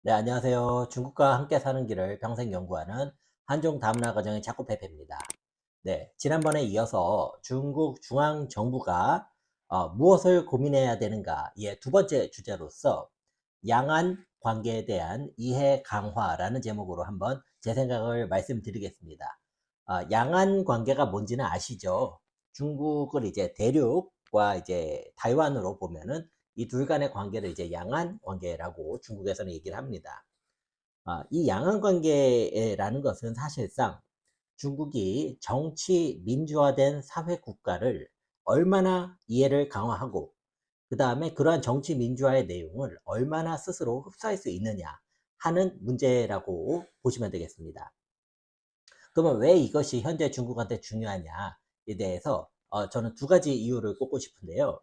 네, 안녕하세요. 중국과 함께 사는 길을 평생 연구하는 한중 다문화 가정의 자꾸 페페입니다. 네, 지난번에 이어서 중국 중앙정부가 무엇을 고민해야 되는가? 예, 두 번째 주제로서 양안 관계에 대한 이해 강화라는 제목으로 한번 제 생각을 말씀드리겠습니다. 양안 관계가 뭔지는 아시죠? 중국을 이제 대륙과 이제台湾으로 보면은 이 둘 간의 관계를 이제 양안 관계라고 중국에서는 얘기를 합니다. 이 양안 관계라는 것은 사실상 중국이 정치 민주화된 사회 국가를 얼마나 이해를 강화하고 그 다음에 그러한 정치 민주화의 내용을 얼마나 스스로 흡수할 수 있느냐 하는 문제라고 보시면 되겠습니다. 그러면 왜 이것이 현재 중국한테 중요하냐에 대해서 저는 두 가지 이유를 꼽고 싶은데요.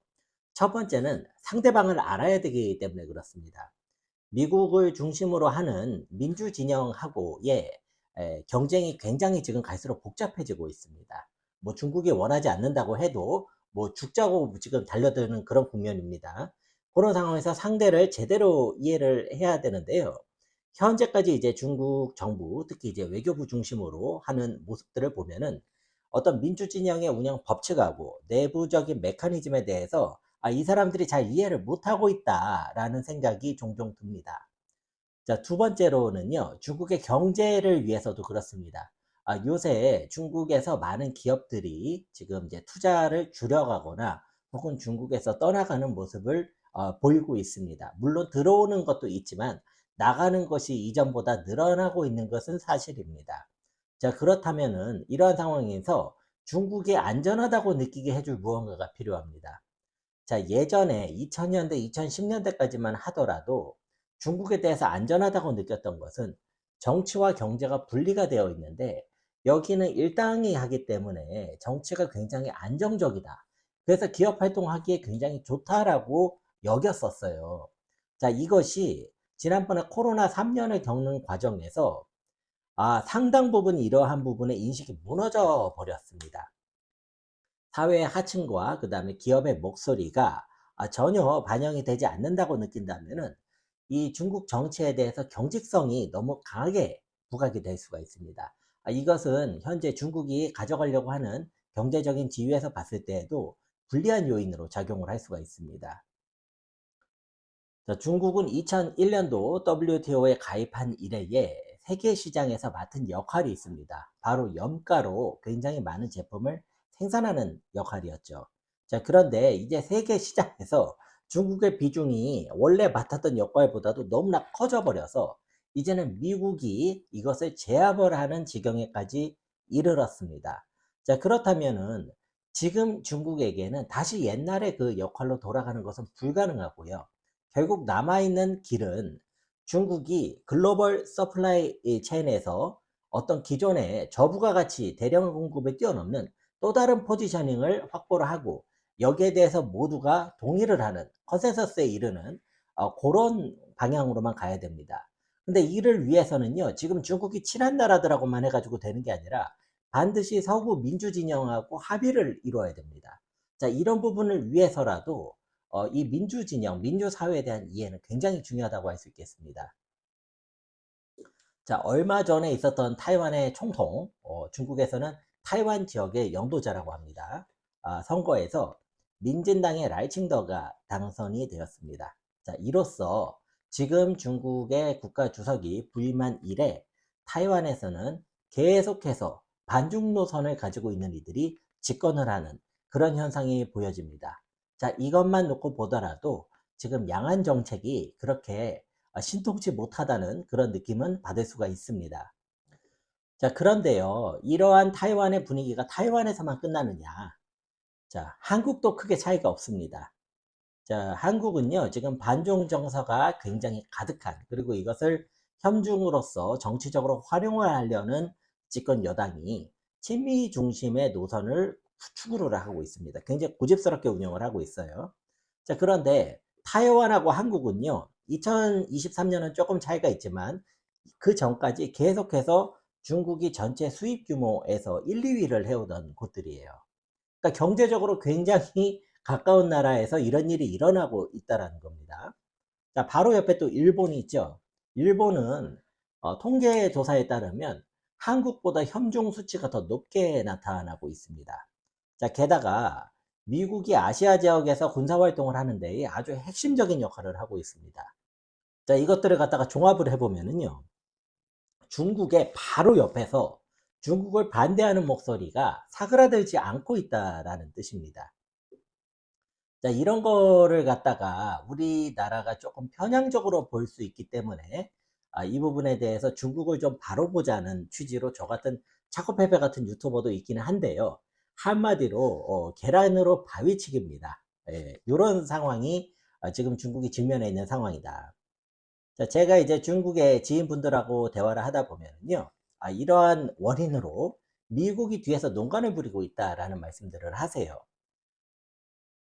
첫 번째는 상대방을 알아야 되기 때문에 그렇습니다. 미국을 중심으로 하는 민주 진영하고의 경쟁이 굉장히 지금 갈수록 복잡해지고 있습니다. 뭐 중국이 원하지 않는다고 해도 뭐 죽자고 지금 달려드는 그런 국면입니다. 그런 상황에서 상대를 제대로 이해를 해야 되는데요. 현재까지 이제 중국 정부, 특히 이제 외교부 중심으로 하는 모습들을 보면은 어떤 민주 진영의 운영 법칙하고 내부적인 메커니즘에 대해서 이 사람들이 잘 이해를 못하고 있다라는 생각이 종종 듭니다. 자, 두 번째로는요, 중국의 경제를 위해서도 그렇습니다. 요새 중국에서 많은 기업들이 지금 이제 투자를 줄여가거나 혹은 중국에서 떠나가는 모습을 보이고 있습니다. 물론 들어오는 것도 있지만 나가는 것이 이전보다 늘어나고 있는 것은 사실입니다. 자, 그렇다면은 이러한 상황에서 중국이 안전하다고 느끼게 해줄 무언가가 필요합니다. 자, 예전에 2000년대, 2010년대까지만 하더라도 중국에 대해서 안전하다고 느꼈던 것은 정치와 경제가 분리가 되어 있는데 여기는 일당이 하기 때문에 정치가 굉장히 안정적이다. 그래서 기업 활동하기에 굉장히 좋다라고 여겼었어요. 자, 이것이 지난번에 코로나 3년을 겪는 과정에서 상당 부분 이러한 부분의 인식이 무너져 버렸습니다. 사회의 하층과 그 다음에 기업의 목소리가 전혀 반영이 되지 않는다고 느낀다면은 이 중국 정치에 대해서 경직성이 너무 강하게 부각이 될 수가 있습니다. 이것은 현재 중국이 가져가려고 하는 경제적인 지위에서 봤을 때에도 불리한 요인으로 작용을 할 수가 있습니다. 자, 중국은 2001년도 WTO에 가입한 이래에 세계 시장에서 맡은 역할이 있습니다. 바로 염가로 굉장히 많은 제품을 생산하는 역할이었죠. 자, 그런데 이제 세계 시장에서 중국의 비중이 원래 맡았던 역할보다도 너무나 커져 버려서 이제는 미국이 이것을 제압을 하는 지경에까지 이르렀습니다. 자, 그렇다면은 지금 중국에게는 다시 옛날의 그 역할로 돌아가는 것은 불가능하고요. 결국 남아있는 길은 중국이 글로벌 서플라이 체인에서 어떤 기존의 저부가 가치 대량 공급을 뛰어넘는 또 다른 포지셔닝을 확보를 하고 여기에 대해서 모두가 동의를 하는 컨센서스에 이르는 그런 방향으로만 가야 됩니다. 근데 이를 위해서는요, 지금 중국이 친한 나라들하고만 해가지고 되는 게 아니라 반드시 서구 민주 진영하고 합의를 이루어야 됩니다. 자, 이런 부분을 위해서라도 이 민주 진영, 민주 사회에 대한 이해는 굉장히 중요하다고 할 수 있겠습니다. 자, 얼마 전에 있었던 타이완의 총통, 중국에서는 타이완 지역의 영도자라고 합니다. 선거에서 민진당의 라이칭더가 당선이 되었습니다. 자, 이로써 지금 중국의 국가 주석이 부임한 이래 타이완에서는 계속해서 반중 노선을 가지고 있는 이들이 집권을 하는 그런 현상이 보여집니다. 자, 이것만 놓고 보더라도 지금 양안 정책이 그렇게 신통치 못하다는 그런 느낌은 받을 수가 있습니다. 자, 그런데요, 이러한 타이완의 분위기가 타이완에서만 끝나느냐? 자, 한국도 크게 차이가 없습니다. 자, 한국은요, 지금 반중 정서가 굉장히 가득한, 그리고 이것을 현중으로서 정치적으로 활용을 하려는 집권 여당이 친미 중심의 노선을 추구를 하고 있습니다. 굉장히 고집스럽게 운영을 하고 있어요. 자, 그런데 타이완하고 한국은요, 2023년은 조금 차이가 있지만 그 전까지 계속해서 중국이 전체 수입 규모에서 1, 2위를 해오던 곳들이에요. 그러니까 경제적으로 굉장히 가까운 나라에서 이런 일이 일어나고 있다라는 겁니다. 자, 바로 옆에 또 일본이 있죠. 일본은 통계 조사에 따르면 한국보다 현중 수치가 더 높게 나타나고 있습니다. 자, 게다가 미국이 아시아 지역에서 군사 활동을 하는데 아주 핵심적인 역할을 하고 있습니다. 자, 이것들을 갖다가 종합을 해보면은요, 중국의 바로 옆에서 중국을 반대하는 목소리가 사그라들지 않고 있다라는 뜻입니다. 자, 이런 거를 갖다가 우리나라가 조금 편향적으로 볼 수 있기 때문에 이 부분에 대해서 중국을 좀 바로 보자는 취지로 저 같은 차코페페 같은 유튜버도 있기는 한데요. 한마디로 계란으로 바위치기입니다. 예, 이런 상황이 지금 중국이 직면해 있는 상황이다. 자, 제가 이제 중국의 지인분들하고 대화를 하다 보면요. 이러한 원인으로 미국이 뒤에서 농간을 부리고 있다라는 말씀들을 하세요.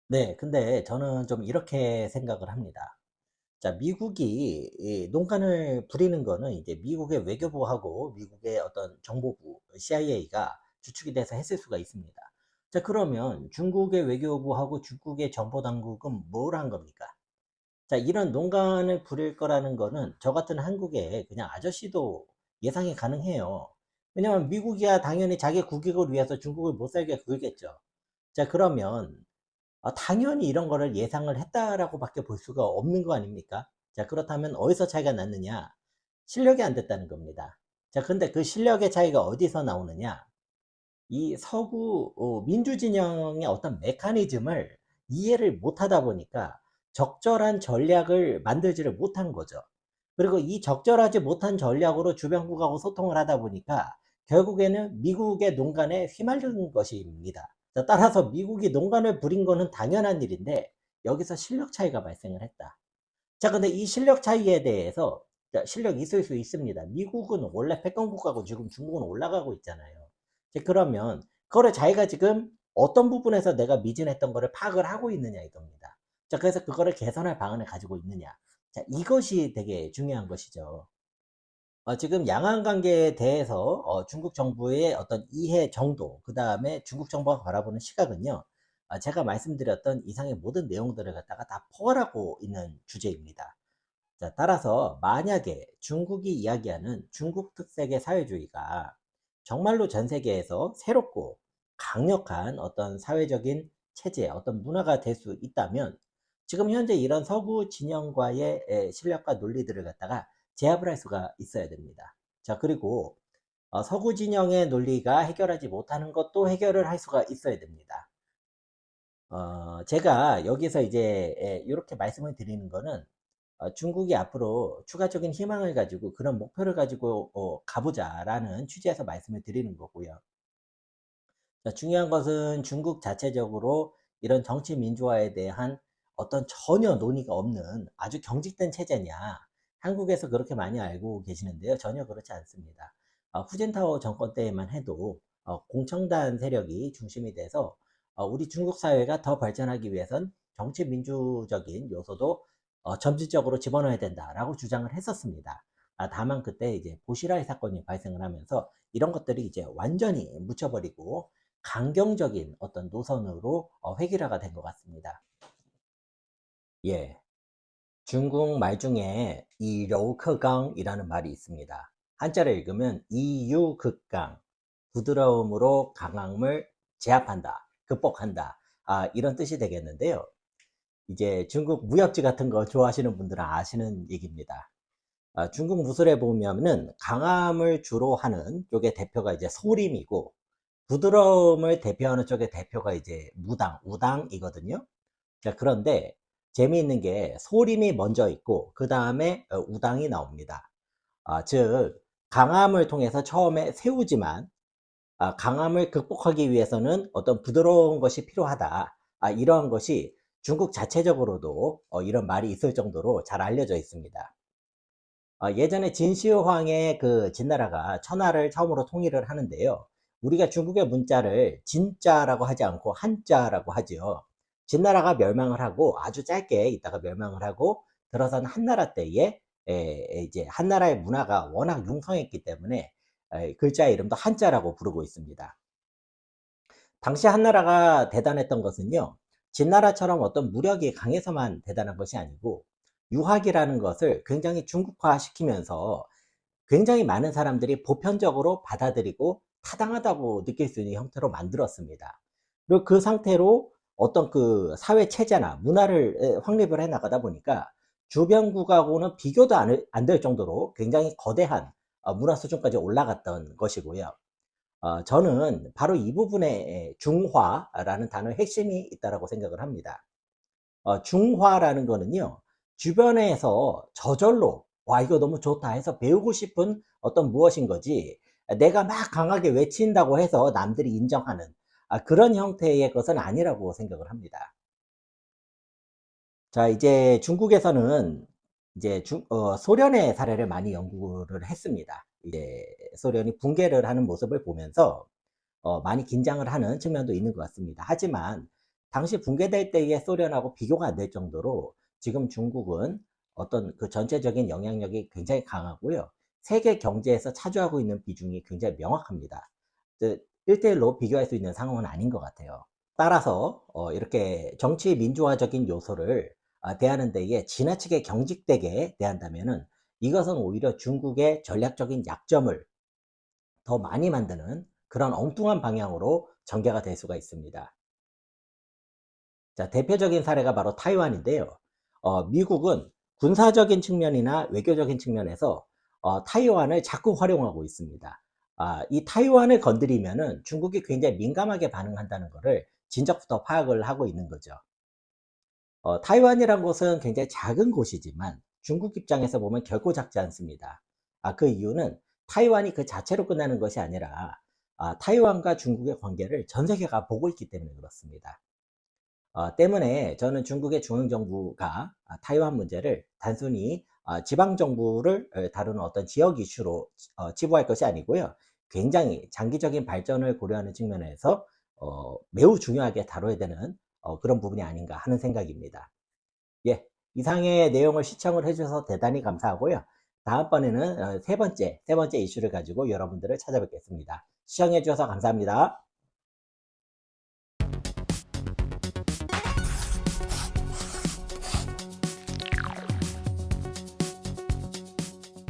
네, 근데 저는 좀 이렇게 생각을 합니다. 자, 미국이 이 농간을 부리는 거는 이제 미국의 외교부하고 미국의 어떤 정보부, CIA가 주축이 돼서 했을 수가 있습니다. 자, 그러면 중국의 외교부하고 중국의 정보당국은 뭘 한 겁니까? 자, 이런 농간을 부릴 거라는 거는 저 같은 한국의 그냥 아저씨도 예상이 가능해요. 왜냐면 미국이야 당연히 자기 국익을 위해서 중국을 못 살게 굴겠죠. 자, 그러면 당연히 이런 거를 예상을 했다라고 밖에 볼 수가 없는 거 아닙니까? 자, 그렇다면 어디서 차이가 났느냐? 실력이 안 됐다는 겁니다. 자, 근데 그 실력의 차이가 어디서 나오느냐? 이 서구 민주진영의 어떤 메커니즘을 이해를 못하다 보니까 적절한 전략을 만들지를 못한 거죠. 그리고 이 적절하지 못한 전략으로 주변국하고 소통을 하다 보니까 결국에는 미국의 농간에 휘말리는 것입니다. 따라서 미국이 농간을 부린 거는 당연한 일인데 여기서 실력 차이가 발생을 했다. 자, 근데 이 실력 차이에 대해서 실력 있을 수 있습니다. 미국은 원래 패권국가고 지금 중국은 올라가고 있잖아요. 그러면 그거를 자기가 지금 어떤 부분에서 내가 미진했던 거를 파악을 하고 있느냐 이겁니다. 자, 그래서 그거를 개선할 방안을 가지고 있느냐. 자, 이것이 되게 중요한 것이죠. 지금 양안 관계에 대해서 중국 정부의 어떤 이해 정도, 그 다음에 중국 정부가 바라보는 시각은요, 제가 말씀드렸던 이상의 모든 내용들을 갖다가 다 포괄하고 있는 주제입니다. 자, 따라서 만약에 중국이 이야기하는 중국 특색의 사회주의가 정말로 전 세계에서 새롭고 강력한 어떤 사회적인 체제, 어떤 문화가 될 수 있다면 지금 현재 이런 서구 진영과의 실력과 논리들을 갖다가 제압을 할 수가 있어야 됩니다. 자, 그리고 서구 진영의 논리가 해결하지 못하는 것도 해결을 할 수가 있어야 됩니다. 제가 여기서 이제 이렇게 말씀을 드리는 거는 중국이 앞으로 추가적인 희망을 가지고 그런 목표를 가지고 가보자라는 취지에서 말씀을 드리는 거고요. 자, 중요한 것은 중국 자체적으로 이런 정치 민주화에 대한 어떤 전혀 논의가 없는 아주 경직된 체제냐. 한국에서 그렇게 많이 알고 계시는데요. 전혀 그렇지 않습니다. 후진타오 정권 때에만 해도 공청단 세력이 중심이 돼서 우리 중국 사회가 더 발전하기 위해선 정치 민주적인 요소도 점진적으로 집어넣어야 된다라고 주장을 했었습니다. 다만 그때 이제 보시라이 사건이 발생을 하면서 이런 것들이 이제 완전히 묻혀버리고 강경적인 어떤 노선으로 획일화가 된 것 같습니다. 예, 중국 말 중에 이柔克刚이라는 말이 있습니다. 한자를 읽으면 이유극강, 부드러움으로 강함을 제압한다, 극복한다. 이런 뜻이 되겠는데요. 이제 중국 무협지 같은 거 좋아하시는 분들은 아시는 얘기입니다. 중국 무술에 보면은 강함을 주로 하는 쪽의 대표가 이제 소림이고 부드러움을 대표하는 쪽의 대표가 이제 무당, 우당이거든요. 자, 그런데 재미있는 게 소림이 먼저 있고 그 다음에 우당이 나옵니다. 즉 강함을 통해서 처음에 세우지만 강함을 극복하기 위해서는 어떤 부드러운 것이 필요하다. 이러한 것이 중국 자체적으로도 이런 말이 있을 정도로 잘 알려져 있습니다. 예전에 진시황의 그 진나라가 천하를 처음으로 통일을 하는데요. 우리가 중국의 문자를 진자라고 하지 않고 한자라고 하지요. 진나라가 멸망을 하고 아주 짧게 있다가 멸망을 하고 들어선 한나라 때에 이제 한나라의 문화가 워낙 융성했기 때문에 글자의 이름도 한자라고 부르고 있습니다. 당시 한나라가 대단했던 것은요. 진나라처럼 어떤 무력이 강해서만 대단한 것이 아니고 유학이라는 것을 굉장히 중국화 시키면서 굉장히 많은 사람들이 보편적으로 받아들이고 타당하다고 느낄 수 있는 형태로 만들었습니다. 그리고 그 상태로 어떤 그 사회 체제나 문화를 확립을 해 나가다 보니까 주변국하고는 비교도 안 될 정도로 굉장히 거대한 문화 수준까지 올라갔던 것이고요. 저는 바로 이 부분에 중화라는 단어의 핵심이 있다라고 생각을 합니다. 중화라는 거는요, 주변에서 저절로 와 이거 너무 좋다 해서 배우고 싶은 어떤 무엇인 거지, 내가 막 강하게 외친다고 해서 남들이 인정하는 그런 형태의 것은 아니라고 생각을 합니다. 자, 이제 중국에서는 이제 소련의 사례를 많이 연구를 했습니다. 이제 소련이 붕괴를 하는 모습을 보면서 많이 긴장을 하는 측면도 있는 것 같습니다. 하지만 당시 붕괴될 때의 소련하고 비교가 안 될 정도로 지금 중국은 어떤 그 전체적인 영향력이 굉장히 강하고요. 세계 경제에서 차지하고 있는 비중이 굉장히 명확합니다. 1대1로 비교할 수 있는 상황은 아닌 것 같아요. 따라서 이렇게 정치 민주화적인 요소를 대하는 데에 지나치게 경직되게 대한다면은 이것은 오히려 중국의 전략적인 약점을 더 많이 만드는 그런 엉뚱한 방향으로 전개가 될 수가 있습니다. 자, 대표적인 사례가 바로 타이완인데요. 미국은 군사적인 측면이나 외교적인 측면에서 타이완을 자꾸 활용하고 있습니다. 이 타이완을 건드리면은 중국이 굉장히 민감하게 반응한다는 것을 진작부터 파악을 하고 있는 거죠. 타이완이란 곳은 굉장히 작은 곳이지만 중국 입장에서 보면 결코 작지 않습니다. 그 이유는 타이완이 그 자체로 끝나는 것이 아니라 타이완과 중국의 관계를 전 세계가 보고 있기 때문에 그렇습니다. 때문에 저는 중국의 중앙정부가 타이완 문제를 단순히 지방정부를 다루는 어떤 지역 이슈로 치부할 것이 아니고요. 굉장히 장기적인 발전을 고려하는 측면에서 매우 중요하게 다뤄야 되는 그런 부분이 아닌가 하는 생각입니다. 예, 이상의 내용을 시청을 해주셔서 대단히 감사하고요. 다음번에는 세 번째 이슈를 가지고 여러분들을 찾아뵙겠습니다. 시청해 주셔서 감사합니다.